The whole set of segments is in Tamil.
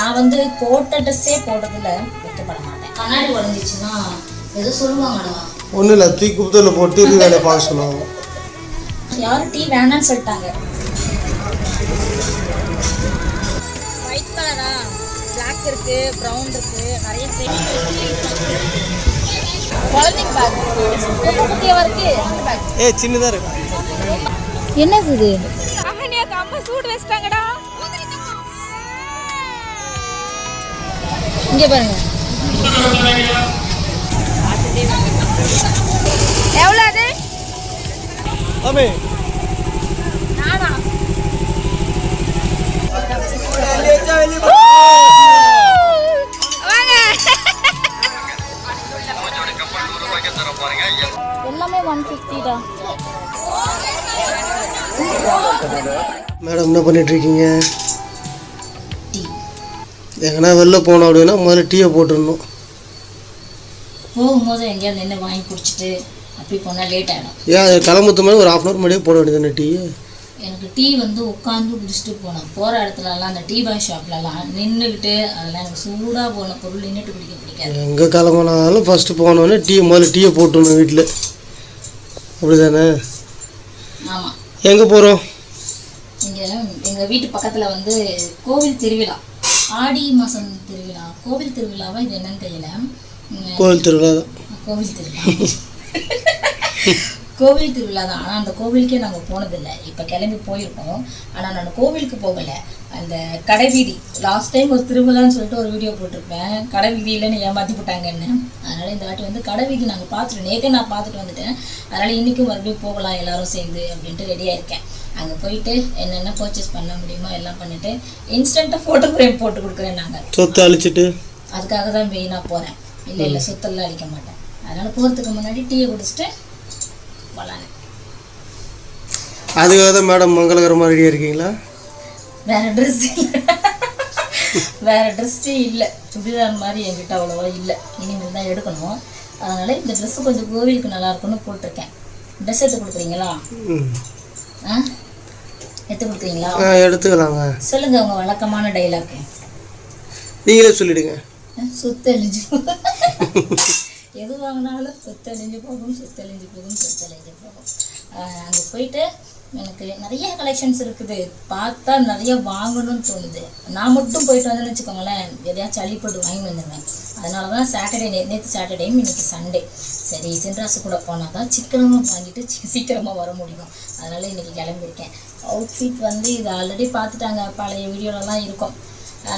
நான் வந்து போட்ட ட்ரெஸ்ஸே போடுறதுல வெட்கப்பட மாட்டேன். கண்ணாடி உடஞ்சிச்சுன்னா ஏதோ சொல்லுவாங்கடா. ஒன்றும் இல்லை, தூக்கி குப்பத்தில் போட்டு இது வேலையை பார்க்க சொல்லுவாங்க. யாரும் டீ வேணான்னு சொல்லிட்டாங்க. ஒயிட் கலரா, பிளாக் இருக்கு, ப்ரௌன் இருக்கு, நிறைய குழந்தைங்க பேக் குட்டியாக இருக்கு. சின்னதாக இருக்கு. என்னது இது? அம்மா சூடு வச்சிட்டாங்கடா. இங்கே பாருங்க. எவ்வளோ அது? ஆமே நானா? எல்லாமே 150 தான். மேடம் என்ன பண்ணிட்டு இருக்கீங்க? டீ. எங்கன்னா வெளில போனோம் அப்படின்னா முதல்ல டீயை போட்டுடணும். போகும்போது எங்கேயாவது நின்று வாங்கி குடிச்சிட்டு அப்படி போனால் லேட் ஆகிடும். ஏன் அது கிளம்புறது மாதிரி ஒரு 1/2 hour முன்னாடியே போட வேண்டியதானே டீ? எனக்கு டீ வந்து உட்காந்து குடிச்சிட்டு போனேன். போகிற இடத்துலலாம் அந்த டீ பாய் ஷாப்லலாம் நின்றுக்கிட்டு அதெல்லாம் எனக்கு சூடாக போன பொருள் நின்றுட்டு குடிக்க பிடிக்காது. எங்கே கிளம்புனாலும் ஃபஸ்ட்டு போனோடனே முதல்ல டீயை போட்டுடணும் வீட்டில். அப்படி தானே? ஆமாம். எங்கே போகிறோம்? இங்கே எங்கள் வீட்டு பக்கத்தில் வந்து கோவில் திருவிழா, ஆடி மாதம் திருவிழா. கோவில் திருவிழாவா இது என்னன்னு தெரியல. கோவில் திருவிழா தான். கோவில் திருவிழா கோவில் திருவிழா தான். ஆனால் அந்த கோவிலுக்கே நாங்கள் போனதில்லை. இப்போ கிளம்பி போயிருக்கோம். ஆனால் நான் கோவிலுக்கு போகலை. அந்த கடை வீதி லாஸ்ட் டைம் ஒரு திருவிழான்னு சொல்லிட்டு ஒரு வீடியோ போட்டிருப்பேன். கடை வீதி இல்லைன்னு ஏமாற்றி போட்டாங்கன்னு. அதனால் இந்த வாட்டி வந்து கடை வீதி நாங்கள் பார்த்துட்டு நேற்றே நான் பார்த்துட்டு வந்துட்டேன். அதனால் இன்றைக்கும் மறுபடியும் போகலாம் எல்லோரும் சேர்ந்து அப்படின்ட்டு ரெடியாக இருக்கேன். அங்கே போயிட்டு என்னென்ன பர்ச்சேஸ் பண்ண முடியுமோ எல்லாம் பண்ணிவிட்டு இன்ஸ்டண்ட்டாக ஃபோட்டோ ஃப்ரேம் போட்டு கொடுக்குறேன். நாங்கள் சொத்தை அழிச்சிட்டு அதுக்காக தான் மெயினாக போகிறேன். இல்லை சொத்தெல்லாம் அழிக்க மாட்டேன். அதனால் போகிறதுக்கு முன்னாடி டீயை குடிச்சிட்டு போகலான்னு. அதுக்காக தான் மேடம் மங்களகரமாக ரெடியாக இருக்கீங்களா? வேறு ட்ரெஸ் இல்லை, வேறு ட்ரெஸ்ஸே இல்லை. சுடிதார் மாதிரி என்கிட்ட அவ்வளோவா இல்லை. இனிமேல் தான் எடுக்கணும். அதனால் இந்த ட்ரெஸ்ஸு கொஞ்சம் கோவிலுக்கு நல்லா இருக்குன்னு போட்டிருக்கேன். ட்ரெஸ் எடுத்து கொடுக்குறீங்களா? ஆ எடுத்து கொடுக்குறீங்களா? எடுத்துக்கலாங்க. சொல்லுங்கள் உங்கள் வழக்கமான டைலாக்கு. நீங்களே சொல்லிவிடுங்க. சொத்து அழிஞ்சு எது வாங்கினாலும் சொத்து அழிஞ்சு போகும், சொத்து அழிஞ்சு போகும், சொத்து அழிஞ்சு போகும். அங்கே போயிட்டு எனக்கு நிறைய கலெக்ஷன்ஸ் இருக்குது. பார்த்தா நிறைய வாங்கணும்னு தோணுது. நான் மட்டும் போயிட்டு வந்தேன்னு வச்சுக்கோங்களேன், எதையாச்சும் அள்ளிப்பட்டு வாங்கி வந்துடுவேன். அதனால தான் சாட்டர்டே, நேற்று சாட்டர்டேயும் இன்றைக்கி சண்டே. சரி சின்ராசு கூட போனால் தான் சிக்கனமாக வாங்கிட்டு சீக்கிரமாக வர முடியும். அதனால் இன்றைக்கி கிளம்பியிருக்கேன். அவுட்ஃபிட் வந்து இது ஆல்ரெடி பார்த்துட்டாங்க, பழைய வீடியோலலாம் இருக்கும்.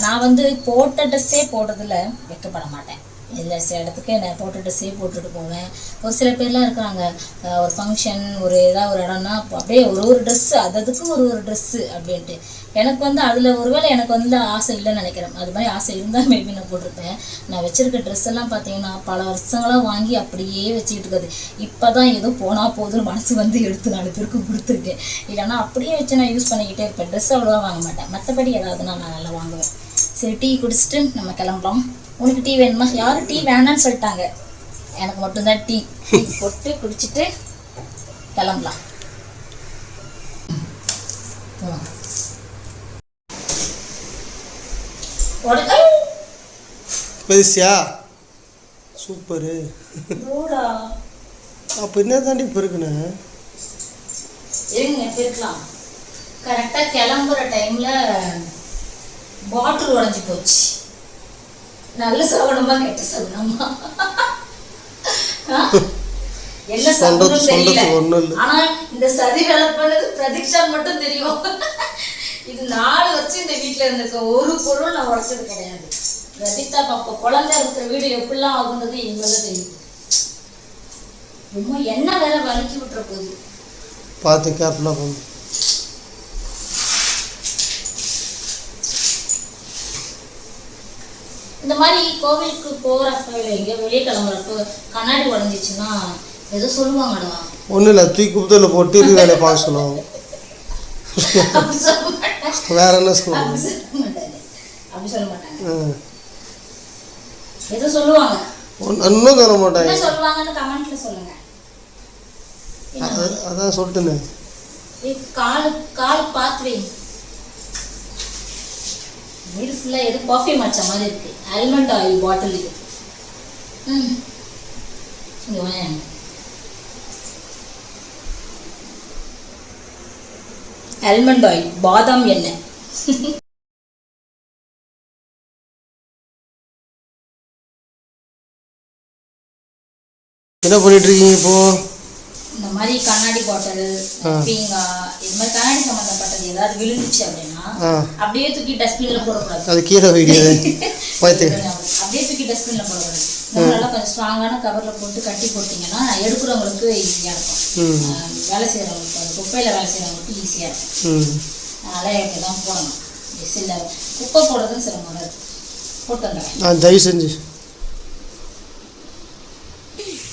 நான் வந்து போட்ட ட்ரெஸ்ஸே போடுறதுல வெட்கப்பட மாட்டேன். இல்லை சில இடத்துக்கு நான் போட்ட ட்ரெஸ்ஸே போட்டுட்டு போவேன். ஒரு சில பேர்லாம் இருக்கிறாங்க, ஒரு ஃபங்க்ஷன் ஒரு ஏதாவது ஒரு இடம்னா அப்படியே ஒரு ட்ரெஸ்ஸு அதுக்கு ஒரு ட்ரெஸ்ஸு அப்படின்ட்டு. எனக்கு வந்து அதில் ஒருவேளை எனக்கு வந்து ஆசை இல்லைன்னு நினைக்கிறேன். அது மாதிரி ஆசை இருந்தால் மேபி நான் போட்டிருப்பேன். நான் வச்சுருக்க ட்ரெஸ் எல்லாம் பார்த்தீங்கன்னா பல வருஷங்களாக வாங்கி அப்படியே வச்சுக்கிட்டு இருக்குது. இப்போ தான் ஏதோ போனால் போதுன்னு மனசு வந்து எடுத்து 4 பேருக்கு கொடுத்துருக்கேன். இல்லைன்னா அப்படியே வச்சு நான் யூஸ் பண்ணிக்கிட்டே இருப்பேன். ட்ரெஸ் அவ்வளோவா வாங்க மாட்டேன். மற்றபடி ஏதாவதுனா நான் நல்லா வாங்குவேன். சரி டீ குடிச்சிட்டு நம்ம கிளம்பலாம். உனக்கு டீ வேணுமா? யாரும் டீ வேணான்னு சொல்லிட்டாங்க. எனக்கு மட்டும்தான் டீ போட்டு குடிச்சிட்டு கிளம்பலாம். பெருசியா சூப்பரு. அப்போ என்ன தாண்டி இப்போ இருக்குண்ணே? இருங்க இருக்கலாம். கரெக்டாக கிளம்புற டைமில் பாட்டில் உடஞ்சி போச்சு. நல்ல சவனமா கெட்ட சவனமா என்ன சவனம் தெரியல. ஆனா இந்த சதி வேலை பண்ணது பிரதீக்ஷா மட்டும் தெரியும். இது 4 வருஷம் இந்த வீட்டுல இருந்திருக்க ஒரு பொருள் நான் உடைச்சது கிடையாது. பிரதீக்ஷா பாப்பா குழந்தை இருக்கிற வீடு எப்படிலாம் ஆகுன்றது எங்கெல்லாம் தெரியும். ரொம்ப என்ன வேலை வலிக்கி விட்டுற போகுது. பார்த்து கேர்ஃபுல்லாக போகணும். இந்த மாதிரி கோவிலுக்கு போகிறப்ப எங்கேயோ வெளியே கிளம்புறப்போ கண்ணாடி உடஞ்சிச்சுன்னா ஏதோ சொல்லுவாங்கடா. ஒன்றும் இல்லை, தூக்கி குப்பத்தில் போட்டு இது வேலையை பார்க்க சொல்லுவாங்க. வேற என்ன சொல்லுவாங்க? அப்படி சொல்ல மாட்டாங்க. ஏதோ சொல்லுவாங்க. ஒன்றும் சொல்ல மாட்டாங்க. என்ன சொல்லுவாங்கன்னு கமெண்ட்ல சொல்லுங்க. அதான் சொல்லிட்டுனே. கால் பார்த்து வை. வீடு ஃபுல்லாக எது பர்ஃப்யூம் அடிச்ச மாதிரி இருக்கு. ஆல்மண்ட் ஆயில் பாட்டில் இது. இங்கே வாங்க. ஆல்மண்ட் ஆயில், பாதாம் எண்ணெய். என்ன பண்ணிட்டு இருக்கீங்க இப்போ? இந்த மாதிரி கண்ணாடி பாட்டில், பீங்கா, இது மாதிரி கண்ணாடி சம்மந்தப்பட்டது ஏதாவது விழுந்துச்சு அப்படின்னா அப்படியே தூக்கி டஸ்ட்பின்ல போடக்கூடாது. அது கீழே வைக்கிறது பார்த்து அப்படியே தூக்கி டஸ்ட்பின்ல போடக்கூடாது. நல்லா கொஞ்சம் ஸ்ட்ராங்கான கவர்ல போட்டு கட்டி போட்டிங்கன்னா எடுக்கிறவங்களுக்கு ஈஸியாக இருக்கும். வேலை செய்கிறவங்களுக்கு, அது குப்பையில் வேலை செய்கிறவங்களுக்கு ஈஸியாக இருக்கும். அதனால் இப்படி தான் போடணும். இல்லை குப்பை போடுறதுன்னு சிரமம் இருக்குது. போட்டு வந்துடுறேன். தயவு செஞ்சு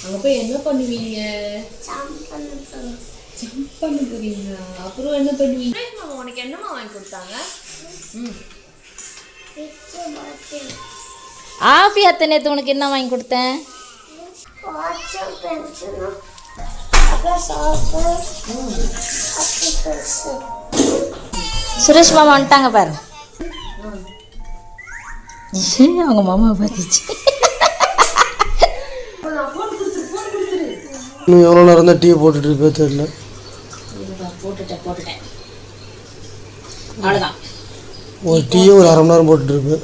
அங்கே போய் என்ன பண்ணுவீங்க? ஜம்ப் பண்ண போறீங்களா? அப்புறம் என்ன பண்ணுவீங்க? மாமா உனக்கு என்னம்மா வாங்கி கொடுத்தாங்க? ஆஃபி அத்தை நேற்று உனக்கு என்ன வாங்கி கொடுத்தேன்? சுரேஷ் மாமா வந்துட்டாங்க பாரு. அவங்க மாமா பார்த்துச்சு. இன்னும் எவ்வளோ நேரம் தான் டீ போட்டுட்டு இருப்பே தெரியல. போட்டுட்டேன் அவ்வளோதான். ஒரு டீயை ஒரு அரை மணி நேரம் போட்டுட்டு இருப்பேன்.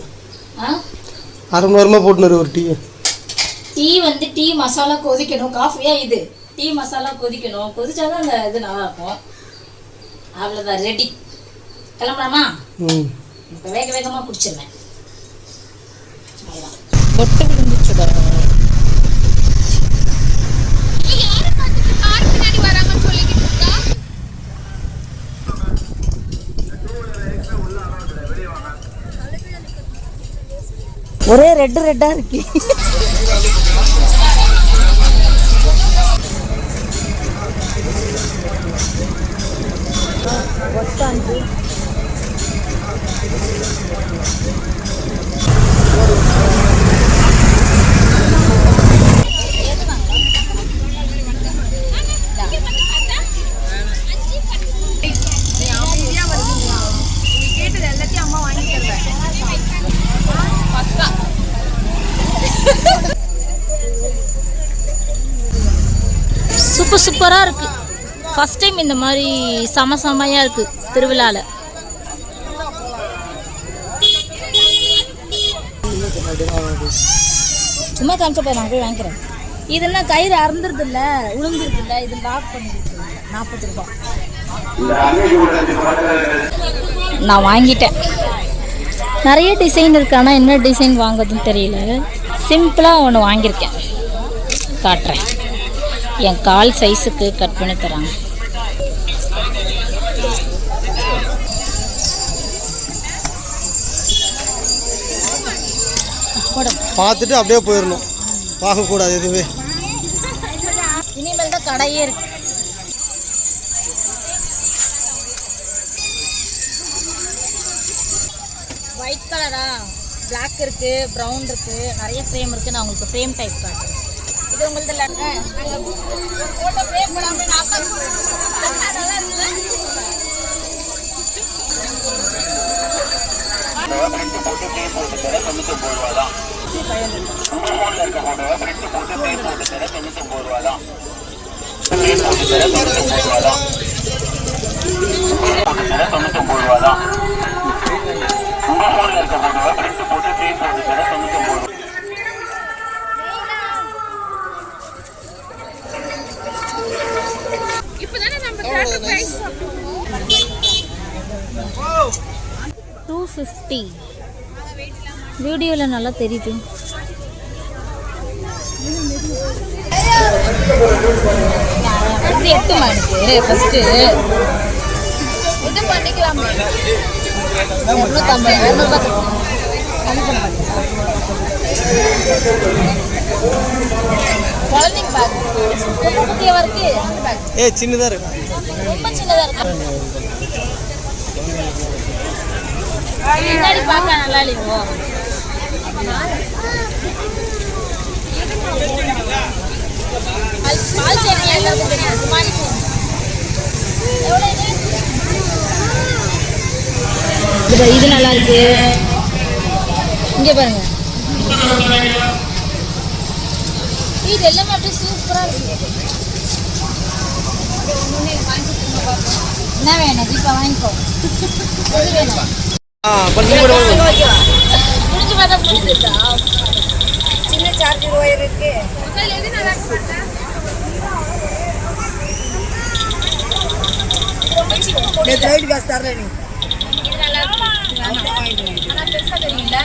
அரை மணி நேரமாக போட்டுனாரு ஒரு டீ வந்து டீ மசாலா கொதிக்கணும். காஃபியா இது டீ மசாலா கொதிக்கணும். கொதிச்சாதான் அந்த இது நல்லா இருக்கும். அவ்வளோதான், ரெடி. கிளம்பலாமா? இப்போ வேக வேகமாக குடிச்சிருவேன். பொட்டு விழுந்துச்சுடா. ஒரே ரெட்டா இருக்கு. சூப்பராக இருக்குது. ஃபஸ்ட் டைம் இந்த மாதிரி செமையாக இருக்குது திருவிழாவில். சும்மா காமிச்ச போய் நான் போய் வாங்கிக்கிறேன். இது என்ன கயிறு அறுந்துருது இல்லை, உளுந்துருது இல்லை, இது லாக் பண்ணிருக்கு. 40 ரூபாய் நான் வாங்கிட்டேன். நிறைய டிசைன் இருக்கு, ஆனால் என்ன டிசைன் வாங்குறதுன்னு தெரியல. சிம்பிளாக ஒன்று வாங்கியிருக்கேன், காட்டுறேன். என் கால் சைஸுக்கு கட் பண்ணி தராங்க. பார்த்துட்டு அப்படியே போயிடணும், பார்க்கக்கூடாது எதுவுமே. இனிமேல் தான் கடையே இருக்கு. ஒயிட் கலரா, பிளாக் இருக்கு, ப்ரௌன் இருக்கு, நிறைய ஃப்ரேம் இருக்கு. நான் உங்களுக்கு ஃப்ரேம் டைப் காட்டுறேன். இது உங்களுக்கு போட்டோ ஃப்ரேம் போடாம $250. வீடியோவில் நல்லா தெரியுது. இது எட்டுமா எனக்கு ஃபஸ்ட்டு இது பண்ணிக்கலாம். 250 குழந்தைங்க பேக் ரொம்ப குட்டியாக இருக்கு. சின்னதாக இருக்கு, ரொம்ப சின்னதாக இருக்கு. முன்னாடி பார்க்க நல்லா இல்லையோ. பால் சேவை எல்லாருக்கும் தெரியும். குமாரி இது நல்லா இருக்கு. இங்கே பாருங்க, இது எல்லாமே அப்படியே சூப்பராக இருக்கு. என்ன வேணும் தீபா, வாங்கிக்கோ. எது வேணும்? புரிஞ்சு பார்த்தா புரிஞ்சுதா? சின்ன சார்ஜர் ஒயர் இருக்கு. எது நல்லா இருக்கு? காசு தரல நீ. இது நல்லா இருக்கு. ஆனா பெருசா தெரியல.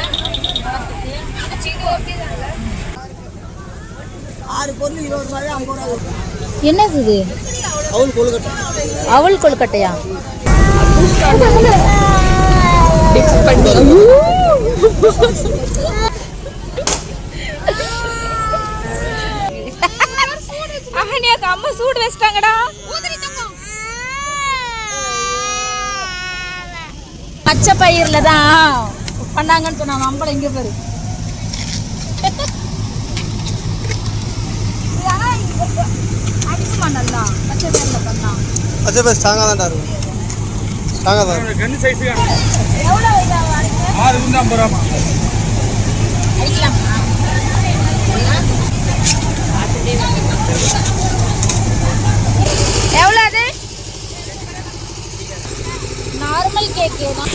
என்னது இது? அவல் கொழுக்கட்டையா? அம்மா சூடு வச்சிட்டாங்கடா. பச்சை பயிர்ல தான் பண்ணாங்கன்னு சொன்னா அம்பளம் இங்க பாரு. அடிக்குமா நல்லா பச்சை பயிர்ல பண்ணா? பச்சை பயிர் ஸ்ட்ராங்காக தான்டா இருக்கும். ஸ்ட்ராங்காக தான் இருக்கும். கண்ணு சைஸ் எவ்வளோ இதாக இருக்கு? 650 ரூபா. அடிக்கலாமா? எவ்வளோ அது? நார்மல் கேக்கு தான்.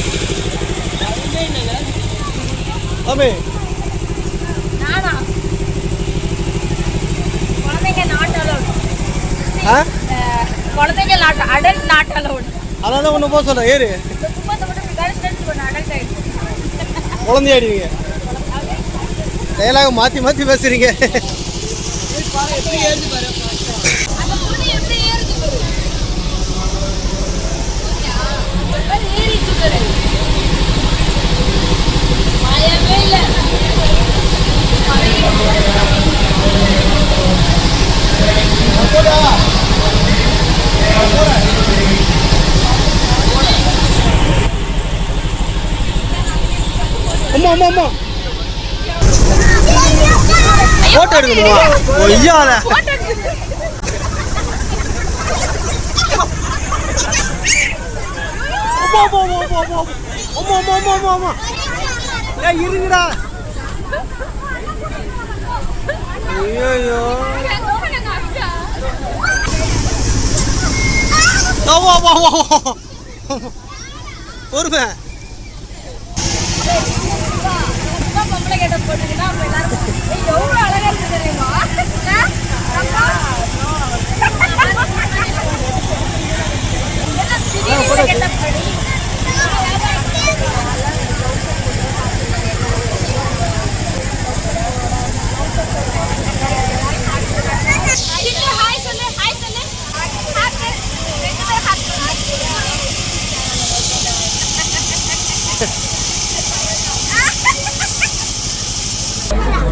ஆமே நானா? குழந்தைங்க நாட் அலோட். குழந்தைங்க அடல்ட் நாட் அலோட். அதான் ஒன்று போக சொல்கிறேன். ஏறு குழந்தையாடிவீங்க. டைலாக மாற்றி மாற்றி பேசுறீங்க. அம்மா அம்மா அம்மா போட்டோ எடுக்கணுமா? ஐயால இருங்கடா. ஐயோ பொறுமை. பொம்பளை கேட்ட போட்டுக்கிட்டா எவ்வளோ அழகா இருக்கு தெரியுமா?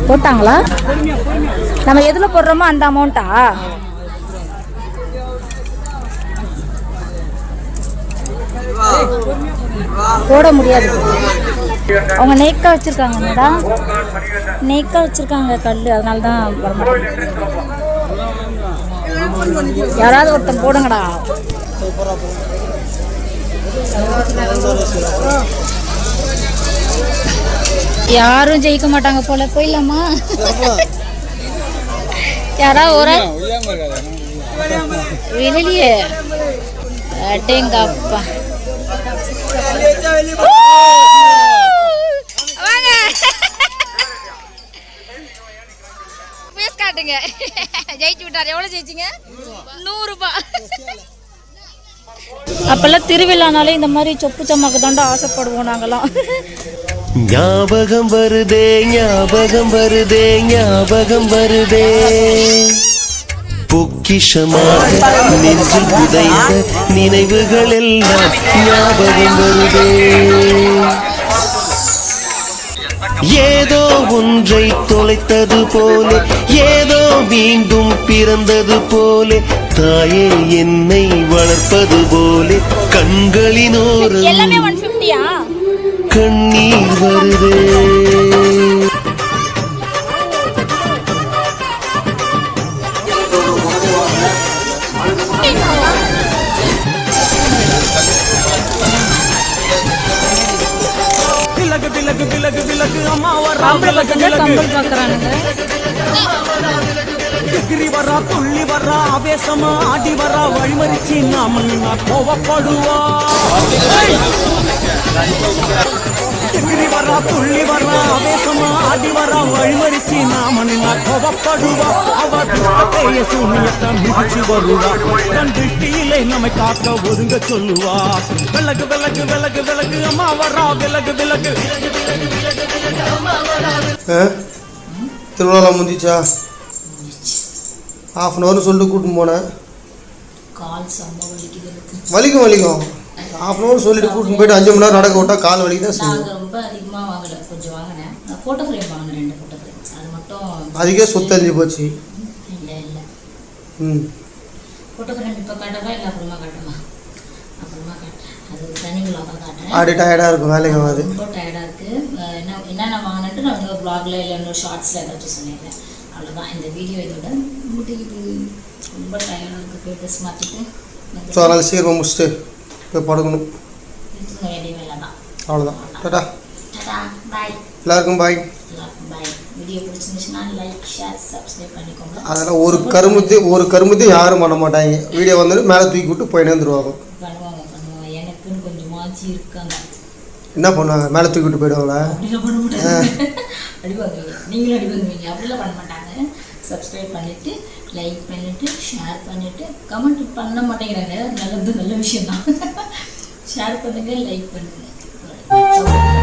போட்டாங்களா? நம்ம எதில் போடுறோமோ அந்த அமௌண்ட்டா? போட முடியாது. அவங்க நெய்க்கா வச்சிருக்காங்க மேடம், நெய்க்கா வச்சிருக்காங்க கல், அதனால தான் வரமாட்டேங்குது. யாராவது ஒருத்தன் போடுங்கடா. யாரும் ஜெயிக்க மாட்டாங்க போல. போயிடலாமா? யாராவது ஒரு வெளியே அடேங்கப்பா. வாங்க பேஸ் காட்டுங்க. ஜெயிச்சு விட்டார். எவ்வளோ ஜெயிச்சிங்க? 100 ரூபாய். அப்பெல்லாம் திருவிழானாலே இந்த மாதிரி சொப்பு சம்மாக்கு தாண்டா ஆசைப்படுவோம் நாங்களாம். ஞாபகம் வருதே ஞாபகம் வருதே ஞாபகம் வருதே பொக்கிஷமாக நெஞ்சில் புதைந்த நினைவுகள் எல்லாம் ஞாபகம் வருதே. ஏதோ ஒன்றை தொலைத்தது போலே, ஏதோ மீண்டும் பிறந்தது போலே, தாயே என்னை வளர்ப்பது போலே கண்களினோரம் எல்லாமே 150யா? கண்ணீர் வருதே. விலகு விலகு விலகு விலகு அம்மா ஆம்பளை பசங்க கம்பல் பார்க்குறானுங்க. எகிரி வரா துள்ளி வரா ஆவேசமா ஆடி வரா வழிமறிச்சு நாம கோவப்படுவா. எகிரி வரா துள்ளி வரா ஆவேசமா ஆடி வரா வழிமறிச்சு நாம கோவப்படுவா. அவ துக்கத்தைய சூனியத்தை மிதிச்சு வருவா. தன் திருஷ்டியிலே நம்மை காக்க ஒதுங்க சொல்லுவா. விலகு விலகு விலகு விலகு அம்மா வரா விலகு விலகு. திருவிழா முடிஞ்சிச்சா? ½ hour சொல்லிட்டு கூட்டின்னு போனேன். கால் செம்ம வலிக்குது. வலிக்கும் ½ hour சொல்லிட்டு கூட்டின்னு போயிட்டு 5 மணி நேரம் நடக்க விட்டா கால் வலி தான் செய்யும். நான் ரொம்ப அதிகமாக வாங்கலை, கொஞ்சம் வாங்கினேன். நான் ஃபோட்டோ ஃப்ரேம் வாங்கினேன், 2 ஃபோட்டோ ஃப்ரேம். அது மட்டும் அதுக்கே சொத்தழிஞ்சு போச்சு. இல்லை ம் ஃபோட்டோ ஃப்ரேம் இப்போ காட்டவா இல்லை அப்புறமா காட்டுமா? அப்புறமா காட்டுறேன். அது தனி விழாவாக காட்டுறேன். ஆடி டயர்டாக இருக்கும், வேலைக்கு ஆகாது. ரொம்ப டயர்டாக இருக்குது. என்னென்ன வாங்கினேன்ட்டு நான் இன்னொரு ப்ளாகில் இல்லை இன்னொரு ஷார்ட்ஸில் ஏதாச்சும் சொல்லிடுறேன். அவ்வளோதான், இந்த வீடியோ இதோட முடியுது. ரொம்ப டயர்டாக இருக்குது. போய் ட்ரெஸ் மாற்றிட்டு ஸோ அதனால் சீக்கிரமாக முடிச்சுட்டு போய் படுக்கணும். தூங்க வேண்டிய வேலை தான். அவ்வளோதான். டாடா. பாய். எல்லாருக்கும் பாய். எல்லாருக்கும் பாய். வீடியோ பிடிச்சிருந்துச்சுன்னா லைக் ஷேர் சப்ஸ்கிரைப் பண்ணிக்கோங்க. அதெல்லாம் ஒரு கருமத்தையும் யாரும் பண்ண மாட்டாங்க. வீடியோ வந்துட்டு மேலே தூக்கி விட்டு போயினே வந்துடுவாங்க. பண்ணுவாங்க. எனக்குன்னு கொஞ்சம் மாற்றி இருக்காங்க. என்ன பண்ணுவாங்க? மேலே தூக்கி விட்டு போயிடுவாங்களா? அப்படிலாம் பண்ண மாட்டாங்க. அடிவாங்குவீங்க, நீங்களும் அடிவாங்குவீங்க. அப்படிலாம் பண்ண மாட்டாங்க. சப்ஸ்கிரைப் பண்ணிவிட்டு லைக் பண்ணிவிட்டு ஷேர் பண்ணிவிட்டு கமெண்ட் பண்ண மாட்டேங்கிறாங்க. நல்லது, நல்ல விஷயம் தான். ஷேர் பண்ணுங்கள், லைக் பண்ணுங்கள்.